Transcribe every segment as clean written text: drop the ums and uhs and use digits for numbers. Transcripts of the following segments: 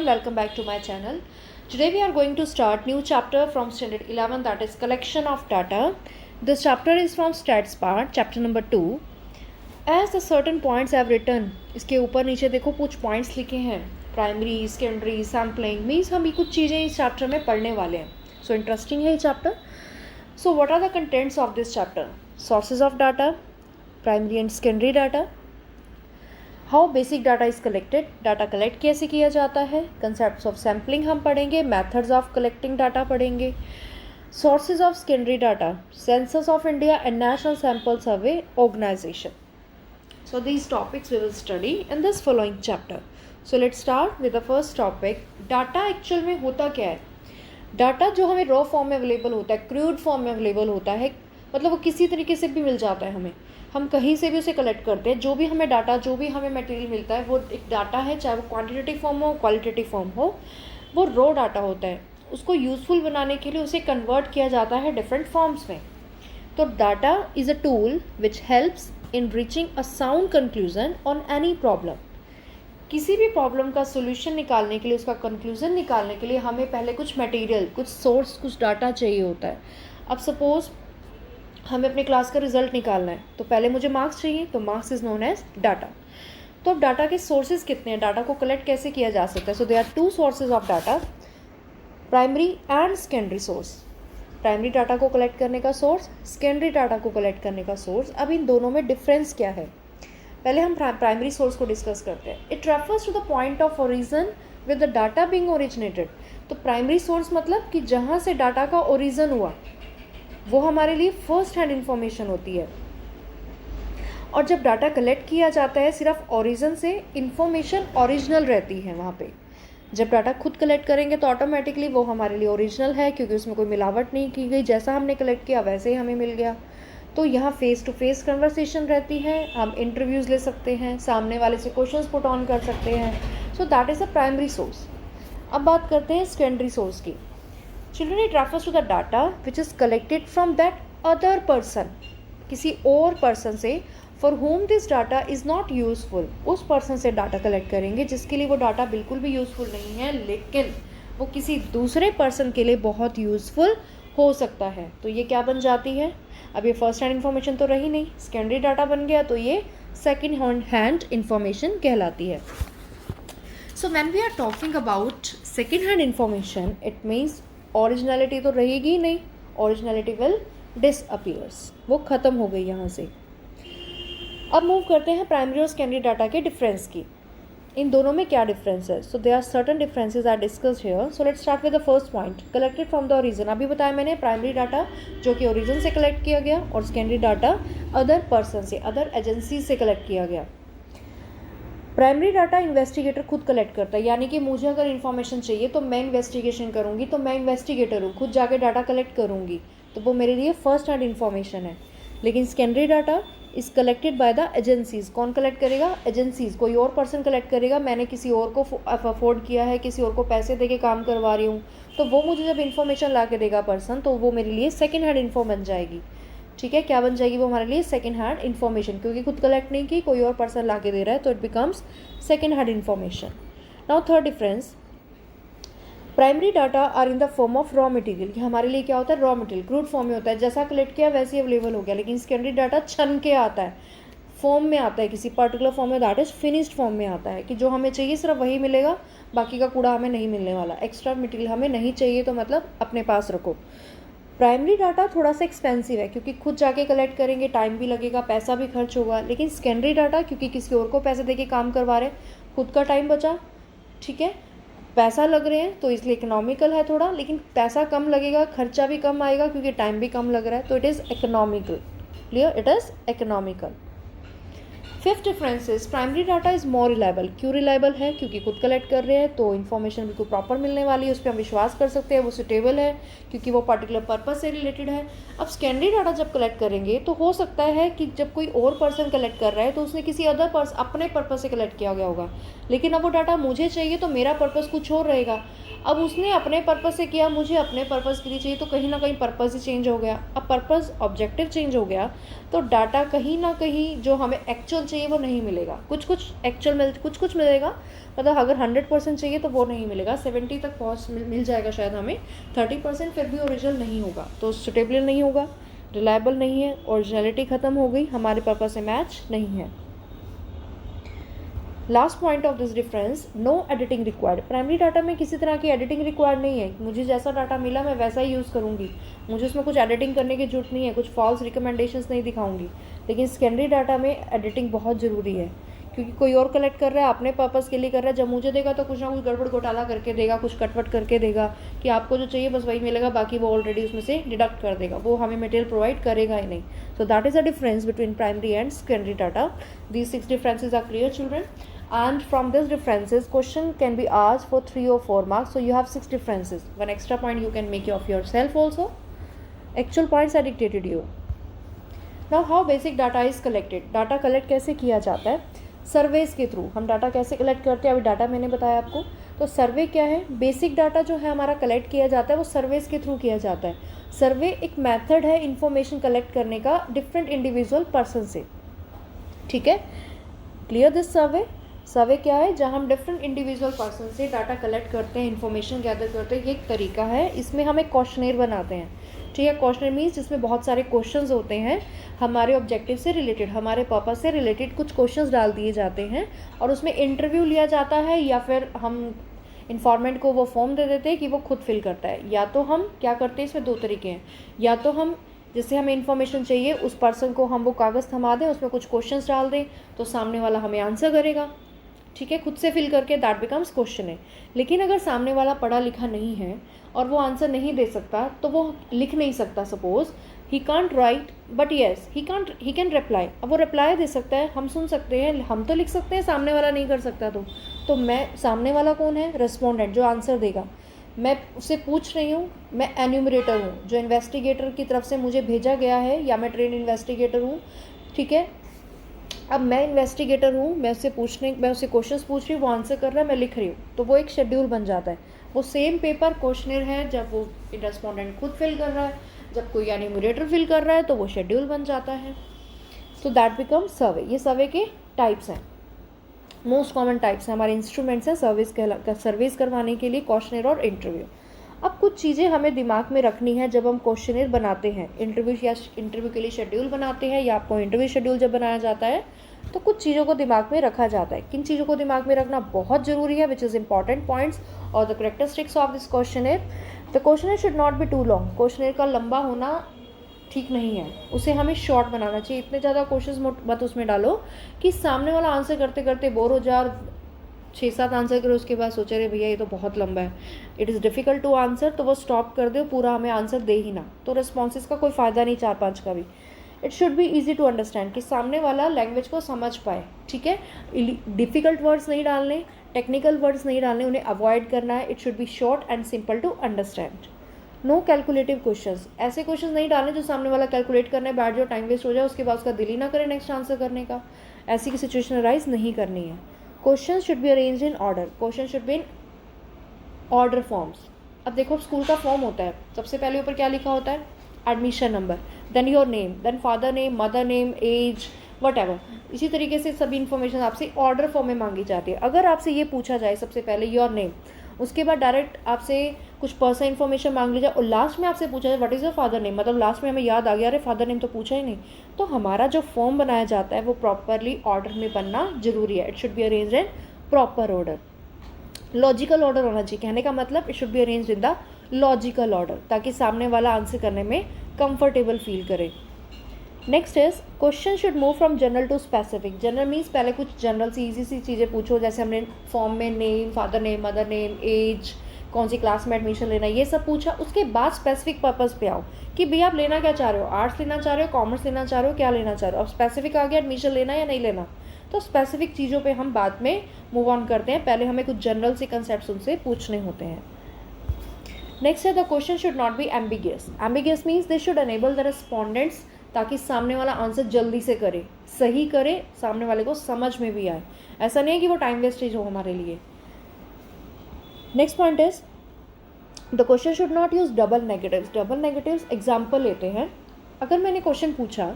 welcome back to my channel. Today we are going to start new chapter from standard 11, that is collection of data. This chapter is from stats part, chapter number 2. As the certain points I have written, इसके ऊपर नीचे देखो कुछ points लिखे हैं. Primary, secondary, sampling means हम भी कुछ चीज़ें इस chapter में पढ़ने वाले हैं. So interesting है ये chapter. So what are the contents of this chapter? Sources of data, primary and secondary data. How basic data is collected, data collect कैसे किया जाता है, कंसेप्ट्स ऑफ सैम्पलिंग हम पढ़ेंगे, मेथड्स ऑफ कलेक्टिंग डाटा पढ़ेंगे, sources of secondary data, census of India and National Sample Survey Organisation. So these topics we will study in this following chapter. So let's start with the first topic. Data actual में होता क्या है? Data जो हमें raw form में available होता है, crude form में अवेलेबल होता है, मतलब वो किसी तरीके से भी मिल जाता है हमें, हम कहीं से भी उसे कलेक्ट करते हैं. जो भी हमें डाटा, जो भी हमें मटेरियल मिलता है वो एक डाटा है, चाहे वो क्वांटिटेटिव फॉर्म हो, क्वालिटेटिव फॉर्म हो, वो रॉ डाटा होता है. उसको यूज़फुल बनाने के लिए उसे कन्वर्ट किया जाता है डिफरेंट फॉर्म्स में. तो data is a tool which helps in reaching a sound conclusion on any problem. किसी भी प्रॉब्लम का सोल्यूशन निकालने के लिए, उसका कंक्लूजन निकालने के लिए हमें पहले कुछ मटेरियल, कुछ सोर्स, कुछ डाटा चाहिए होता है. अब सपोज़ हमें अपने क्लास का रिजल्ट निकालना है, तो पहले मुझे मार्क्स चाहिए, तो marks is known as data. तो अब डाटा के सोर्सेज कितने हैं, डाटा को कलेक्ट कैसे किया जा सकता है? So there are two sources of data, primary and secondary source. Primary data को कलेक्ट करने का सोर्स, सेकेंडरी डाटा को कलेक्ट करने का सोर्स. अब इन दोनों में डिफरेंस क्या है? पहले हम प्राइमरी सोर्स को डिस्कस करते हैं. It refers to the point of origin with the data being originated. तो प्राइमरी सोर्स मतलब कि जहाँ से डाटा का ओरिजिन हुआ वो हमारे लिए फर्स्ट हैंड इंफॉर्मेशन होती है. और जब डाटा कलेक्ट किया जाता है सिर्फ ओरिजिन से, इंफॉर्मेशन ओरिजिनल रहती है वहाँ पे. जब डाटा खुद कलेक्ट करेंगे तो ऑटोमेटिकली वो हमारे लिए ओरिजिनल है, क्योंकि उसमें कोई मिलावट नहीं की गई, जैसा हमने कलेक्ट किया वैसे ही हमें मिल गया. तो यहाँ फेस टू फेस कन्वर्सेशन रहती है, हम इंटरव्यूज़ ले सकते हैं, सामने वाले से क्वेश्चंस पुट ऑन कर सकते हैं. सो that is a primary source. अब बात करते हैं सेकेंडरी सोर्स की. Children, it refers to the data which is collected from that other person. किसी और पर्सन से, for whom this data is not useful. उस पर्सन से डाटा कलेक्ट करेंगे जिसके लिए वो डाटा बिल्कुल भी यूज़फुल नहीं है, लेकिन वो किसी दूसरे पर्सन के लिए बहुत यूज़फुल हो सकता है. तो ये क्या बन जाती है? अब ये फर्स्ट हैंड इन्फॉर्मेशन तो रही नहीं, सेकेंडरी डाटा बन गया, तो ये सेकेंड हैंड इन्फॉर्मेशन कहलाती है. So when we are talking about second hand information, it means originality तो रहेगी ही नहीं, ओरिजिनलिटी विल डिसअपीयर्स, वो ख़त्म हो गई यहाँ से. अब मूव करते हैं प्राइमरी और सेकेंडरी डाटा के डिफरेंस की. इन दोनों में क्या डिफरेंस है? So there are certain differences are discussed here. So let's start with the first point, collected from the origin. अभी बताया मैंने, प्राइमरी डाटा जो कि ओरिजिन से कलेक्ट किया गया, और सेकेंडरी डाटा अदर पर्सन से, अदर एजेंसी से कलेक्ट किया गया. प्राइमरी डाटा इन्वेस्टिगेटर खुद कलेक्ट करता है, यानी कि मुझे अगर इन्फॉर्मेशन चाहिए तो मैं इन्वेस्टिगेशन करूँगी, तो मैं इन्वेस्टिगेटर हूँ, खुद जाके डाटा कलेक्ट करूँगी, तो वो मेरे लिए फर्स्ट हैंड इन्फॉर्मेशन है. लेकिन secondary data is collected by the agencies. कौन कलेक्ट करेगा? एजेंसीज़. कोई और पर्सन कलेक्ट करेगा, मैंने किसी और को अफोर्ड किया है, किसी और को पैसे दे के काम करवा रही हूँ, तो वो मुझे जब इन्फॉर्मेशन ला के देगा पर्सन, तो वो मेरे लिए सेकेंड हैंड इन्फो बन जाएगी. ठीक है, क्या बन जाएगी वो हमारे लिए? सेकेंड हैंड इन्फॉर्मेशन, क्योंकि खुद कलेक्ट नहीं की, कोई और पर्सन ला के दे रहा है, तो it becomes second hand information. Now third difference, primary data are in the form of raw material. कि हमारे लिए क्या होता है? रॉ मटेरियल, क्रूड फॉर्म में होता है, जैसा कलेक्ट किया वैसे ही अवेलेबल हो गया. लेकिन सेकेंडरी डाटा छन के आता है, फॉर्म में आता है, किसी पर्टिकुलर फॉर्म में, दैट इज फिनिश्ड फॉर्म में आता है, कि जो हमें चाहिए सिर्फ वही मिलेगा, बाकी का कूड़ा हमें नहीं मिलने वाला. एक्स्ट्रा मटेरियल हमें नहीं चाहिए, तो मतलब अपने पास रखो. प्राइमरी डाटा थोड़ा सा एक्सपेंसिव है, क्योंकि खुद जाके कलेक्ट करेंगे, टाइम भी लगेगा, पैसा भी खर्च होगा. लेकिन सेकेंडरी डाटा क्योंकि किसी और को पैसे देके काम करवा रहे हैं, खुद का टाइम बचा, ठीक है, पैसा लग रहे हैं, तो इसलिए इकोनॉमिकल है थोड़ा, लेकिन पैसा कम लगेगा, खर्चा भी कम आएगा, क्योंकि टाइम भी कम लग रहा है, तो it is economical. Clear? It is economical. Fifth difference is primary data is more reliable. क्यों रिलायबल है? क्योंकि खुद कलेक्ट कर रहे हैं, तो इन्फॉर्मेशन बिल्कुल प्रॉपर मिलने वाली है, उस पर हम विश्वास कर सकते हैं, वो सुटेबल है, क्योंकि वो पर्टिकुलर पर्पस से रिलेटेड है. अब सेकेंडरी डाटा जब कलेक्ट करेंगे तो हो सकता है कि जब कोई और पर्सन कलेक्ट कर रहा है तो उसने किसी अदर अपने पर्पस से कलेक्ट किया गया होगा, लेकिन अब वो डाटा मुझे चाहिए तो मेरा पर्पस कुछ और रहेगा. अब उसने अपने पर्पस से किया, मुझे अपने पर्पस के लिए चाहिए, तो कहीं ना कहीं पर्पस ही चेंज हो गया. अब पर्पस ऑब्जेक्टिव चेंज हो गया, तो डाटा कहीं ना कहीं जो हमें एक्चुअल चाहिए चाहिए वो नहीं मिलेगा, कुछ एक्चुअल कुछ मिलेगा, मतलब अगर 100% चाहिए तो वो नहीं मिलेगा, 70 तक पहुँच मिल जाएगा शायद हमें, 30% फिर भी ओरिजिनल नहीं होगा, तो सुटेबल नहीं होगा, रिलायबल नहीं है, ओरिजिनलिटी ख़त्म हो गई, हमारे पर्पस से मैच नहीं है। Last point of this difference, no editing required. Primary data में किसी तरह की एडिटिंग रिक्वायर्ड नहीं है, मुझे जैसा डाटा मिला मैं वैसा ही यूज़ करूँगी, मुझे उसमें कुछ एडिटिंग करने की जरूरत नहीं है, कुछ फॉल्स रिकमेंडेशंस नहीं दिखाऊंगी। लेकिन सेकेंडरी डाटा में एडिटिंग बहुत ज़रूरी है, क्योंकि कोई और कलेक्ट कर रहा है, अपने पर्पज़ के लिए कर रहा है, जब मुझे देगा तो कुछ ना कुछ गड़बड़ घोटाला करके देगा, कुछ कटवट करके देगा कि आपको जो चाहिए बस वही मिलेगा, बाकी वो ऑलरेडी उसमें से डिडक्ट कर देगा, वो हमें मटेरियल प्रोवाइड करेगा ही नहीं। सो that is a difference between primary and secondary data. These 6 differences are clear, children, and from these differences question can be asked for 3 or 4 marks, so you have 6 differences, one extra point you can make of yourself also, actual points I dictated you. Now how basic data is collected, data collect कैसे किया जाता है, surveys के through हम data कैसे collect करते हैं, अभी डाटा मैंने बताया आपको। तो सर्वे क्या है, बेसिक डाटा जो है हमारा कलेक्ट किया जाता है वो सर्वेज के थ्रू किया जाता है। सर्वे एक मेथड है इंफॉर्मेशन कलेक्ट करने का डिफरेंट इंडिविजुअल पर्सन से, ठीक है, क्लियर दिस सर्वे। सर्वे क्या है, जहाँ हम डिफरेंट इंडिविजुअल पर्सन से डाटा कलेक्ट करते हैं, इन्फॉर्मेशन गैदर करते हैं, ये एक तरीका है। इसमें हम एक क्वेश्चनेयर बनाते हैं, ठीक है, क्वेश्चनेयर मीन्स जिसमें बहुत सारे क्वेश्चंस होते हैं, हमारे ऑब्जेक्टिव से रिलेटेड, हमारे पर्पस से रिलेटेड कुछ क्वेश्चंस डाल दिए जाते हैं और उसमें इंटरव्यू लिया जाता है, या फिर हम इन्फॉर्मेंट को वो फॉर्म दे देते हैं कि वो खुद फिल करता है। या तो हम क्या करते हैं, इसमें 2 तरीके हैं, या तो हम जिससे हमें इन्फॉर्मेशन चाहिए उस पर्सन को हम वो कागज़ थमा दें, उसमें कुछ क्वेश्चंस डाल दें, तो सामने वाला हमें आंसर करेगा, ठीक है, खुद से फिल करके, दैट बिकम्स क्वेश्चन है। लेकिन अगर सामने वाला पढ़ा लिखा नहीं है और वो आंसर नहीं दे सकता, तो वो लिख नहीं सकता, suppose he can't right but yes he can reply, अब वो रिप्लाई दे सकता है, हम सुन सकते हैं, हम तो लिख सकते हैं, सामने वाला नहीं कर सकता, तो मैं, सामने वाला कौन है, रेस्पोंडेंट जो आंसर देगा, मैं उससे पूछ रही हूँ, मैं एन्यूमरेटर हूँ जो इन्वेस्टिगेटर की तरफ से मुझे भेजा गया है, या मैं ट्रेन इन्वेस्टिगेटर हूँ, ठीक है। अब मैं इन्वेस्टिगेटर हूँ, मैं उससे क्वेश्चंस पूछ रही हूँ, वो आंसर कर रहा है, मैं लिख रही हूँ, तो वो एक शेड्यूल बन जाता है। वो सेम पेपर क्वेश्चनर है, जब वो रेस्पोंडेंट खुद फिल कर रहा है, जब कोई एन्यूमरेटर फिल कर रहा है, तो वो शेड्यूल बन जाता है। सो दैट बिकम सर्वे। ये सर्वे के टाइप्स हैं, मोस्ट कॉमन टाइप्स हैं, हमारे इंस्ट्रूमेंट्स हैं सर्विस करवाने के लिए, क्वेश्चनर और इंटरव्यू। अब कुछ चीज़ें हमें दिमाग में रखनी है जब हम क्वेश्चनर बनाते हैं, इंटरव्यू के लिए शेड्यूल बनाते हैं, या आपको इंटरव्यू शेड्यूल जब बनाया जाता है, तो कुछ चीज़ों को दिमाग में रखा जाता है। किन चीज़ों को दिमाग में रखना बहुत ज़रूरी है, विच इज़ इंपॉर्टेंट पॉइंट्स और the characteristics of this questionnaire. The questionnaire should not be too long, questionnaire का लंबा होना ठीक नहीं है, उसे हमें शॉर्ट बनाना चाहिए। इतने ज़्यादा क्वेश्चन मत उसमें डालो कि सामने वाला आंसर करते करते बोर हो जाए और 6-7 आंसर करो, उसके बाद सोचे रहे भैया ये तो बहुत लंबा है, it is difficult to answer, तो वो स्टॉप कर दो, पूरा हमें आंसर दे ही ना, तो रिस्पॉन्सेज का कोई फ़ायदा नहीं 4-5 का भी। It should be easy to understand, कि सामने वाला लैंग्वेज को समझ पाए, ठीक है। डिफ़िकल्ट वर्ड्स नहीं डालने, टेक्निकल वर्ड्स नहीं डालने, उन्हें अवॉइड करना है। It should be short and simple to understand. No calculative questions, ऐसे क्वेश्चंस नहीं डालने जो सामने वाला कैलकुलेट करने बैठ जाओ, टाइम वेस्ट हो जाए, उसके बाद उसका दिल ही ना करे नेक्स्ट आंसर करने का, ऐसी की सिचुएशन अराइज नहीं करनी है। Question should be arranged in order, question should be in order forms. अब देखो स्कूल का फॉर्म होता है, सबसे पहले ऊपर क्या लिखा होता है, admission number, then your name, then father name, mother name, age, whatever. इसी तरीके से सभी इन्फॉर्मेशन आपसे ऑर्डर फॉर्म में मांगी जाती है। अगर आपसे ये पूछा जाए सबसे पहले योर नेम, उसके बाद डायरेक्ट आपसे कुछ पर्सनल इन्फॉर्मेशन मांग ली जाए और लास्ट में आपसे पूछा जाए what is your father name, मतलब लास्ट में हमें याद आ गया अरे फादर नेम तो पूछा ही नहीं, तो हमारा जो फॉर्म बनाया जाता है वो प्रॉपरली ऑर्डर में बनना जरूरी है। It should be arranged in proper order, logical order होना चाहिए। कहने का मतलब it should be arranged in the logical order, ताकि सामने वाला आंसर करने में कंफर्टेबल फील करे। Next is question should move from general to specific. General means पहले कुछ जनरल सी ईजी सी चीज़ें पूछो, जैसे हमने फॉर्म में name, father name, mother name, age, कौन सी क्लास में एडमिशन लेना, ये सब पूछा। उसके बाद स्पेसिफिक पर्पस पे आओ कि भैया आप लेना क्या चाह रहे हो, आर्ट्स लेना चाह रहे हो, कॉमर्स लेना चाह रहे हो, क्या लेना चाह रहे हो। अब स्पेसिफिक आ गया एडमिशन लेना या नहीं लेना, तो स्पेसिफिक चीज़ों पे हम बाद में मूव ऑन करते हैं, पहले हमें कुछ जनरल से कंसेप्ट उनसे पूछने होते हैं। नेक्स्ट है the question should not B ambiguous. Ambiguous means they should enable the respondents, ताकि सामने वाला आंसर जल्दी से करे, सही करे, सामने वाले को समझ में भी आए। ऐसा नहीं है कि वो टाइम वेस्टेज हो हमारे लिए। Next point is the question should not use double negatives. Double negatives example लेते हैं। अगर मैंने क्वेश्चन पूछा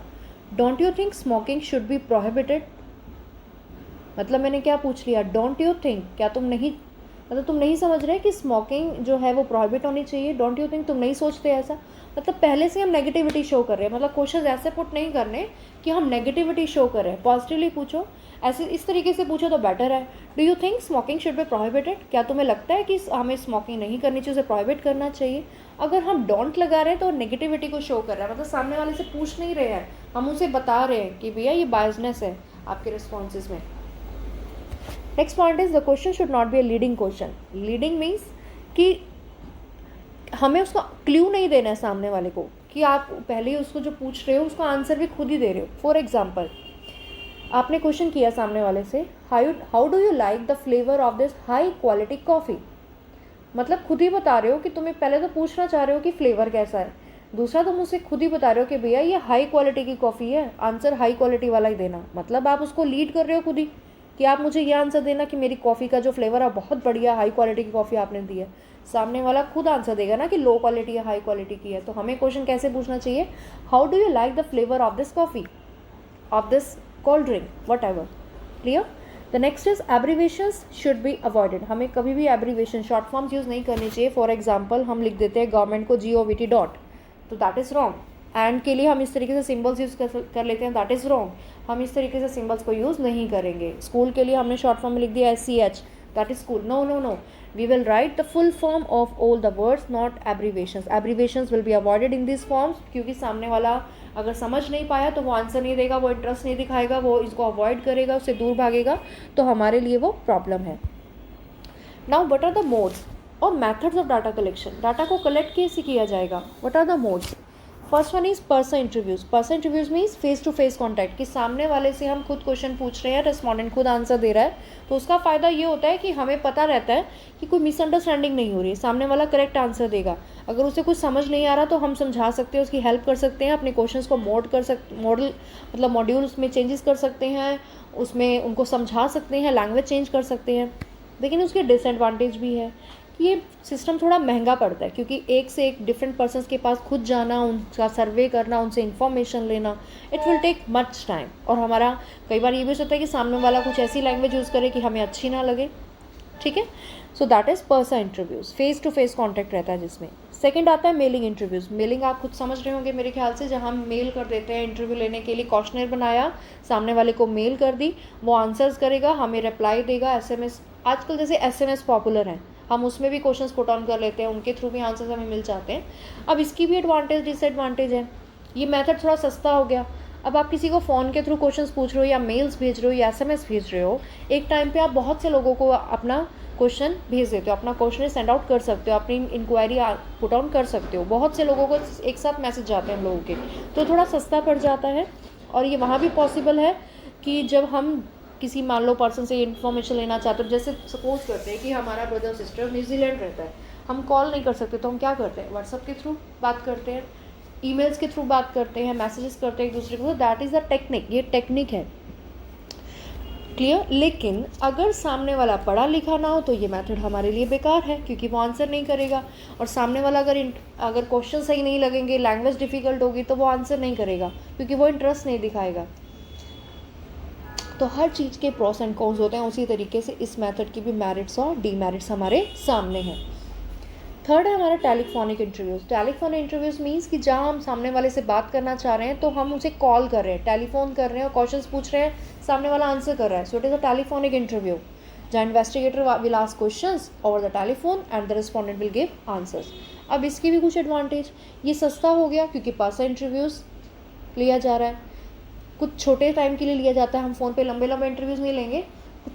don't you think smoking should be prohibited, मतलब मैंने क्या पूछ लिया, डोंट यू थिंक, क्या तुम नहीं, मतलब तुम नहीं समझ रहे कि स्मोकिंग जो है वो प्रोहिबिट होनी चाहिए, डोंट यू थिंक, तुम नहीं सोचते ऐसा। मतलब पहले से हम नेगेटिविटी शो कर रहे हैं, मतलब क्वेश्चन ऐसे पुट नहीं करने कि हम नेगेटिविटी शो कर रहे हैं, पॉजिटिवली पूछो। ऐसे इस तरीके से पूछो तो बेटर है। Do you think smoking should be prohibited, क्या तुम्हें लगता है कि हमें स्मोकिंग नहीं करनी चाहिए, उसे प्रोहिबिट करना चाहिए। अगर हम डोंट लगा रहे हैं तो नेगेटिविटी को शो कर रहा है, मतलब सामने वाले से पूछ नहीं रहे हैं, हम उसे बता रहे हैं कि भैया ये बायसनेस है आपके रिस्पॉन्सेज में। Next point is the question should not be a leading question. Leading means कि हमें उसका क्ल्यू नहीं देना है सामने वाले को, कि आप पहले ही उसको जो पूछ रहे हो उसका आंसर भी खुद ही दे रहे हो। फॉर एग्जाम्पल, आपने क्वेश्चन किया सामने वाले से, how do you like the flavour of this high quality coffee. मतलब खुद ही बता रहे हो कि तुम्हें पहले तो पूछना चाह रहे हो कि फ्लेवर कैसा है, दूसरा तुम उसे खुद ही बता रहे हो कि भैया ये हाई क्वालिटी की कॉफ़ी है, आंसर हाई क्वालिटी वाला ही देना। मतलब आप उसको लीड कर रहे हो खुद ही कि आप मुझे ये आंसर देना कि मेरी कॉफ़ी का जो फ्लेवर है बहुत बढ़िया हाई क्वालिटी की कॉफ़ी आपने दी है। सामने वाला खुद आंसर देगा ना कि लो क्वालिटी है हाई क्वालिटी की है। तो हमें क्वेश्चन कैसे पूछना चाहिए, how do you like the flavour of this coffee, of this cold drink, what ever. Clear. The next is abbreviations should be avoided. हमें कभी भी एब्रीवेशन शॉर्ट फॉर्म्स यूज़ नहीं करनी चाहिए। फॉर एग्जाम्पल, हम लिख देते हैं गवर्नमेंट को GOVT डॉट, तो दैट इज़ रॉन्ग। एंड के लिए हम इस तरीके से सिम्बल्स यूज़ कर लेते हैं, दैट इज़ रॉन्ग। हम इस तरीके से सिम्बल्स को यूज़ नहीं करेंगे। स्कूल के लिए हमने शॉर्ट फॉर्म में लिख दिया SCH, that is school. No no no, we will write the full form of all the words, not abbreviations. Abbreviations will be avoided in these forms, क्योंकि सामने वाला अगर समझ नहीं पाया तो वो आंसर नहीं देगा, वो इंटरेस्ट नहीं दिखाएगा, वो इसको अवॉइड करेगा, उससे दूर भागेगा, तो हमारे लिए वो प्रॉब्लम है। Now what are the modes और methods of data collection. Data को कलेक्ट कैसे किया जाएगा, what are the modes. First one is person interviews. Person interviews means face to face contact, कि सामने वाले से हम खुद क्वेश्चन पूछ रहे हैं, रेस्पॉन्डेंट खुद आंसर दे रहा है, तो उसका फ़ायदा ये होता है कि हमें पता रहता है कि कोई मिसअंडरस्टैंडिंग नहीं हो रही है, सामने वाला करेक्ट आंसर देगा। अगर उसे कुछ समझ नहीं आ रहा तो हम समझा सकते हैं, उसकी हेल्प कर सकते हैं, अपने क्वेश्चंस को मॉड्यूल उसमें चेंजेस कर सकते हैं, उसमें उनको समझा सकते हैं, लैंग्वेज चेंज कर सकते हैं। लेकिन उसके डिसएडवांटेज भी है कि ये सिस्टम थोड़ा महंगा पड़ता है, क्योंकि एक से एक डिफरेंट पर्सन्स के पास खुद जाना, उनका सर्वे करना, उनसे इन्फॉर्मेशन लेना, it will take much time. और हमारा कई बार ये भी होता है कि सामने वाला कुछ ऐसी लैंग्वेज यूज़ करे कि हमें अच्छी ना लगे। ठीक है, so that is person interviews, face to face contact रहता है जिसमें। सेकंड आता है मेलिंग इंटरव्यूज़। मेलिंग आप खुद समझ रहे होंगे मेरे ख्याल से, जहाँ हम मेल कर देते हैं इंटरव्यू लेने के लिए, क्वेश्चनर बनाया, सामने वाले को मेल कर दी, वो आंसर्स करेगा, हमें रिप्लाई देगा। SMS आजकल जैसे SMS पॉपुलर हैं, हम उसमें भी क्वेश्चंस पुट ऑन कर लेते हैं, उनके थ्रू भी आंसर्स हमें मिल जाते हैं। अब इसकी भी एडवांटेज डिसएडवांटेज है। ये मेथड थोड़ा सस्ता हो गया। अब आप किसी को फ़ोन के थ्रू क्वेश्चंस पूछ रहे हो, या मेल्स भेज रहे हो, या SMS भेज रहे हो, एक टाइम पे आप बहुत से लोगों को अपना क्वेश्चन भेज देते हो, अपना क्वेश्चन सेंड आउट कर सकते हो, अपनी इंक्वायरी पुट ऑन कर सकते हो। बहुत से लोगों को एक साथ मैसेज जाते हैं हम लोगों के, तो थोड़ा सस्ता पड़ जाता है। और ये वहाँ भी पॉसिबल है कि जब हम किसी मान लो पर्सन से इन्फॉर्मेशन लेना चाहते हो, जैसे सपोज करते हैं कि हमारा ब्रदर सिस्टर न्यूजीलैंड रहता है, हम कॉल नहीं कर सकते, तो हम क्या करते हैं, व्हाट्सएप के थ्रू बात करते हैं, ईमेल्स के थ्रू बात करते हैं, मैसेजेस करते हैं एक दूसरे को। दैट इज़ द टेक्निक, ये टेक्निक है। क्लियर। लेकिन अगर सामने वाला पढ़ा लिखा ना हो तो ये मेथड हमारे लिए बेकार है, क्योंकि वो आंसर नहीं करेगा। और सामने वाला अगर क्वेश्चन सही नहीं लगेंगे, लैंग्वेज डिफ़िकल्ट होगी, तो वो आंसर नहीं करेगा, क्योंकि वो इंटरेस्ट नहीं दिखाएगा। तो हर चीज़ के प्रोस एंड कॉन्स होते हैं, उसी तरीके से इस मेथड की भी मेरिट्स और डीमेरिट्स हमारे सामने हैं। थर्ड है हमारा telephonic interviews. Telephonic interviews means कि जहाँ हम सामने वाले से बात करना चाह रहे हैं, तो हम उसे कॉल कर रहे हैं, टेलीफोन कर रहे हैं और क्वेश्चंस पूछ रहे हैं, सामने वाला आंसर कर रहा है। So it is a telephonic interview जहाँ investigator will ask questions over the telephone and the respondent will give answers. अब इसकी भी कुछ एडवांटेज, ये सस्ता हो गया क्योंकि पर्सन इंटरव्यूज़ लिया जा रहा है, कुछ छोटे टाइम के लिए लिया जाता है। हम फ़ोन पे लंबे लंबे इंटरव्यूज़ नहीं लेंगे,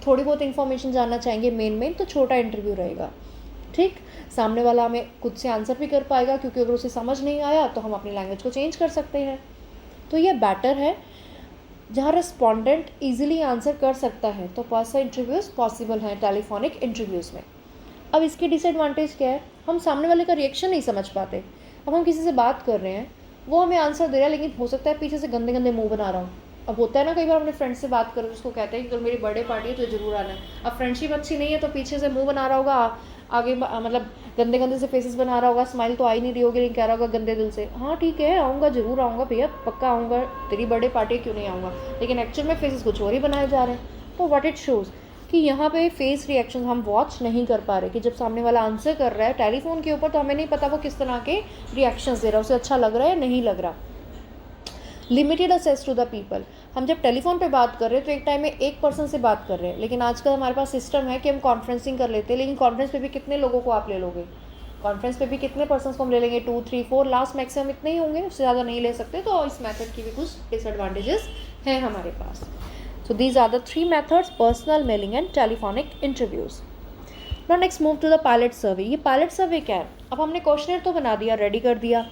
थोड़ी बहुत इन्फॉर्मेशन जानना चाहेंगे मेन, तो छोटा इंटरव्यू रहेगा। ठीक, सामने वाला हमें खुद से आंसर भी कर पाएगा, क्योंकि अगर उसे समझ नहीं आया तो हम अपनी लैंग्वेज को चेंज कर सकते हैं। तो ये बेटर है जहाँ रिस्पोंडेंट ईजिली आंसर कर सकता है, तो पर्सन इंटरव्यूज़ पॉसिबल हैं टेलीफोनिक इंटरव्यूज़ में। अब इसके डिसएडवांटेज क्या है, हम सामने वाले का रिएक्शन नहीं समझ पाते। अब हम किसी से बात कर रहे हैं, वो हमें आंसर दे रहा है, लेकिन हो सकता है पीछे से गंदे गंदे मुंह बना रहा हूँ। अब होता है ना, कई बार अपने फ्रेंड से बात करो, उसको कहते हैं कि कल मेरी बर्थडे पार्टी है तो ज़रूर आना है। अब फ्रेंडशिप अच्छी नहीं है तो पीछे से मुंह बना रहा होगा, आगे मतलब गंदे गंदे से फेसेस बना रहा होगा, स्माइल तो आ ही नहीं रही होगी, लेकिन कह रहा होगा गंदे दिल से, हाँ ठीक है आऊँगा, ज़रूर आऊँगा भैया, पक्का आऊँगा, तेरी बर्थडे पार्टी क्यों नहीं आऊँगा, लेकिन एक्चुअल में फेसेस कुछ और ही बनाए जा रहे हैं। तो व्हाट इट शोज़ कि यहाँ पे फेस रिएक्शन हम वॉच नहीं कर पा रहे, कि जब सामने वाला आंसर कर रहा है टेलीफोन के ऊपर तो हमें नहीं पता वो किस तरह के रिएक्शंस दे रहा है, उसे अच्छा लग रहा है या नहीं लग रहा। Limited access to the people, हम जब टेलीफोन पे बात कर रहे हैं तो एक टाइम में एक पर्सन से बात कर रहे हैं, लेकिन आजकल हमारे पास सिस्टम है कि हम कॉन्फ्रेंसिंग कर लेते हैं, लेकिन कॉन्फ्रेंस पे भी कितने लोगों को आप ले लोगे, कॉन्फ्रेंस पे भी कितने पर्सन को हम ले लेंगे, 2 3 4 लास्ट मैक्सिमम इतने ही होंगे, उससे ज़्यादा नहीं ले सकते। तो इस मेथड की भी कुछ डिसएडवांटेजेस हैं हमारे पास। So these are the 3 methods, personal, mailing and telephonic interviews. Now next move to the pilot survey. ये पायलट सर्वे क्या है? अब हमने क्वेश्चनर तो बना दिया, रेडी कर दिया,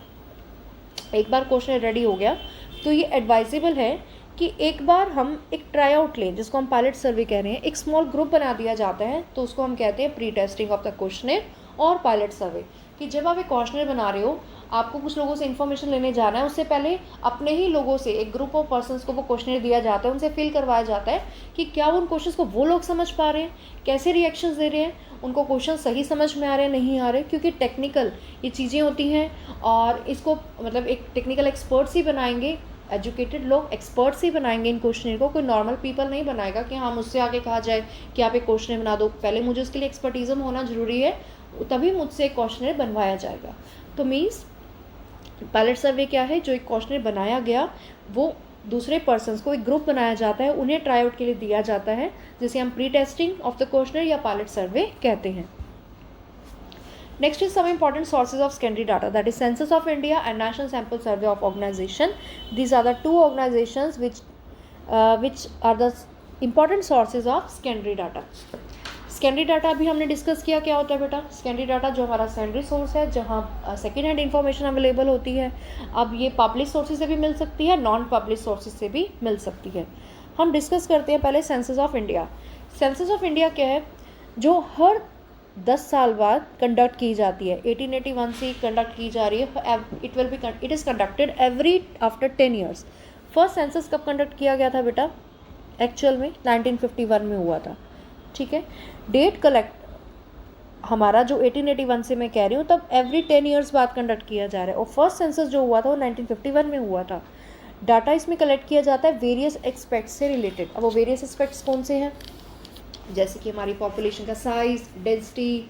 एक बार क्वेश्चनर रेडी हो गया तो ये एडवाइजेबल है कि एक बार हम एक ट्राई आउट लें, जिसको हम पायलट सर्वे कह रहे हैं। एक स्मॉल ग्रुप बना दिया जाता है, तो उसको हम कहते हैं pre testing of the questionnaire और पायलट सर्वे। कि जब आप एक क्वेश्चनर बना रहे हो, आपको कुछ लोगों से इन्फॉर्मेशन लेने जाना है, उससे पहले अपने ही लोगों से, एक ग्रुप ऑफ पर्सन्स को वो क्वेश्चनर दिया जाता है, उनसे फिल करवाया जाता है कि क्या उन क्वेश्चंस को वो लोग समझ पा रहे हैं, कैसे रिएक्शंस दे रहे हैं, उनको क्वेश्चन सही समझ में आ रहे हैं नहीं आ रहे, क्योंकि टेक्निकल ये चीज़ें होती हैं और इसको मतलब एक टेक्निकल एक्सपर्ट्स ही बनाएंगे, एजुकेटेड लोग एक्सपर्ट्स ही बनाएंगे इन क्वेश्चनर को, कोई नॉर्मल पीपल नहीं बनाएगा कि हाँ मुझसे आके कहा जाए कि आप एक क्वेश्चनर बना दो। पहले मुझे उसके लिए एक्सपर्टिज्म होना ज़रूरी है, तभी मुझसे एक क्वेश्चनर बनवाया जाएगा। तो मीन्स पायलट सर्वे क्या है? जो एक क्वेश्चनर बनाया गया वो दूसरे पर्सन्स को, एक ग्रुप बनाया जाता है, उन्हें ट्राई आउट के लिए दिया जाता है, जिसे हम pre testing of the questionnaire या पायलट सर्वे कहते हैं। Next is some important sources of secondary data, that is Census of India and National Sample Survey of Organization. These are the two organizations which are the important sources of secondary data. Secondary data अभी हमने discuss किया क्या होता है बेटा? secondary data जो हमारा secondary source है, जहाँ सेकेंड हैंड इन्फॉर्मेशन अवेलेबल होती है। अब ये पब्लिक सोर्सेज से भी मिल सकती है, नॉन पब्लिक सोर्सेज से भी मिल सकती है। हम डिस्कस करते हैं पहले census of India. Census of India क्या है? जो हर 10 साल बाद कंडक्ट की जाती है, 1881 से कंडक्ट की जा रही है। It is conducted every after 10 years. First census कब कंडक्ट किया गया था बेटा? एक्चुअल में 1951 में हुआ था, ठीक है। डेट कलेक्ट हमारा जो 1881 से मैं कह रही हूँ, तब एवरी 10 ईयर्स बाद कंडक्ट किया जा रहा है। और फर्स्ट सेंसस जो हुआ था वो 1951 में हुआ था। डाटा इसमें कलेक्ट किया जाता है वेरियस एस्पेक्ट्स से रिलेटेड। अब वो वेरियस एस्पेक्ट्स कौन से हैं? जैसे कि हमारी पॉपुलेशन का size, density,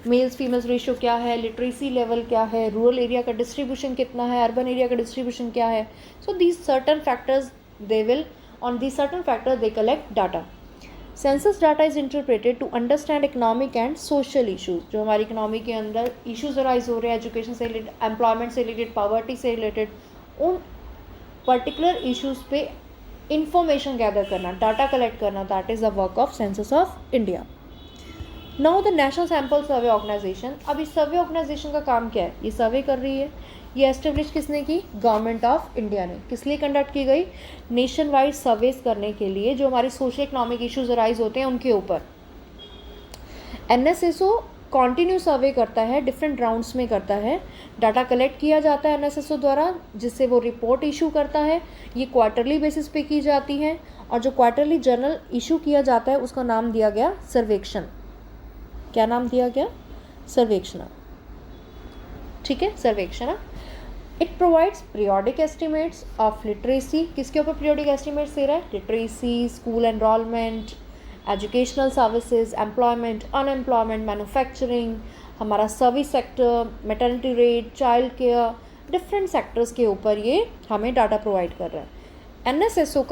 mails females ratio क्या है, लिटरेसी लेवल क्या है, रूरल एरिया का डिस्ट्रीब्यूशन कितना है, अर्बन एरिया का डिस्ट्रीब्यूशन क्या है। So these certain factors they collect data. Census data is interpreted to understand economic and social issues, जो हमारी इकोनॉमी के अंदर इशूज़ अराइज हो रहे हैं, एजुकेशन से रिलेटेड, एम्प्लॉयमेंट से रिलेटेड, पॉवर्टी से रिलेटेड, उन पर्टिकुलर इशूज़ पे इंफॉर्मेशन गैदर करना, डाटा कलेक्ट करना, that is the work of census of India. Now the National Sample Survey Organisation. अब इस सर्वे ऑर्गेनाइजेशन का काम क्या है? ये सर्वे कर रही है। ये एस्टेब्लिश किसने की? गवर्नमेंट ऑफ इंडिया ने। किस लिए कंडक्ट की गई? नेशन वाइड सर्वेस करने के लिए, जो हमारे सोशल इकोनॉमिक इशूज अराइज होते हैं उनके ऊपर। NSSO कॉन्टिन्यू सर्वे करता है, डिफरेंट राउंड्स में करता है। डाटा कलेक्ट किया जाता है NSSO द्वारा, जिससे वो रिपोर्ट इशू करता है। ये क्वार्टरली बेसिस पे की जाती है, और जो क्वार्टरली जर्नल इशू किया जाता है उसका नाम दिया गया सर्वेक्षण। क्या नाम दिया गया? सर्वेक्षण, ठीक है, सर्वेक्षण। It provides periodic estimates of literacy. किसके ऊपर पीरियोडिक एस्टिमेट्स दे रहा है? Literacy, school enrolment, educational services, employment, unemployment, manufacturing, हमारा service sector, maternity rate, child care, different sectors के ऊपर ये हमें डाटा प्रोवाइड कर रहा है। NSSO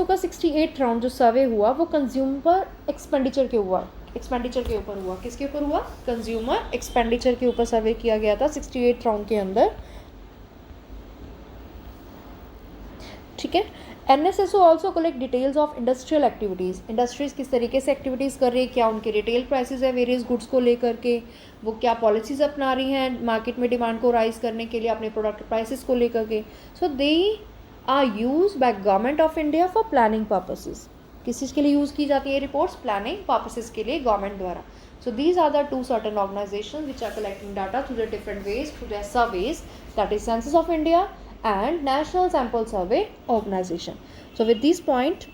का 68 राउंड जो सर्वे हुआ वो कंज्यूमर एक्सपेंडिचर के ऊपर हुआ। किसके ऊपर हुआ? कंज्यूमर एक्सपेंडिचर के ऊपर सर्वे किया गया था 68 राउंड के अंदर, ठीक है। NSSO also collect details of industrial activities. Industries किस तरीके से एक्टिविटीज़ कर रही है, क्या उनके रिटेल प्राइसेस है वेरियस गुड्स को लेकर के, वो क्या पॉलिसीज़ अपना रही हैं मार्केट में डिमांड को राइज करने के लिए अपने प्रोडक्ट प्राइसेस को लेकर के। So they are use by government of India for planning purposes. किस चीज़ के लिए यूज़ की जाती है रिपोर्ट्स? प्लानिंग पर्पसेस के लिए गवर्नमेंट द्वारा। So these are the 2 certain organisations which are collecting data through the different ways, through their surveys, that is Census of India and National Sample Survey Organization. So with this point,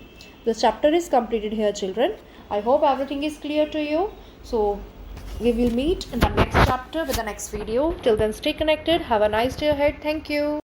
the chapter is completed here, children. I hope everything is clear to you. So we will meet in the next chapter with the next video. Till then, stay connected. Have a nice day ahead. Thank you.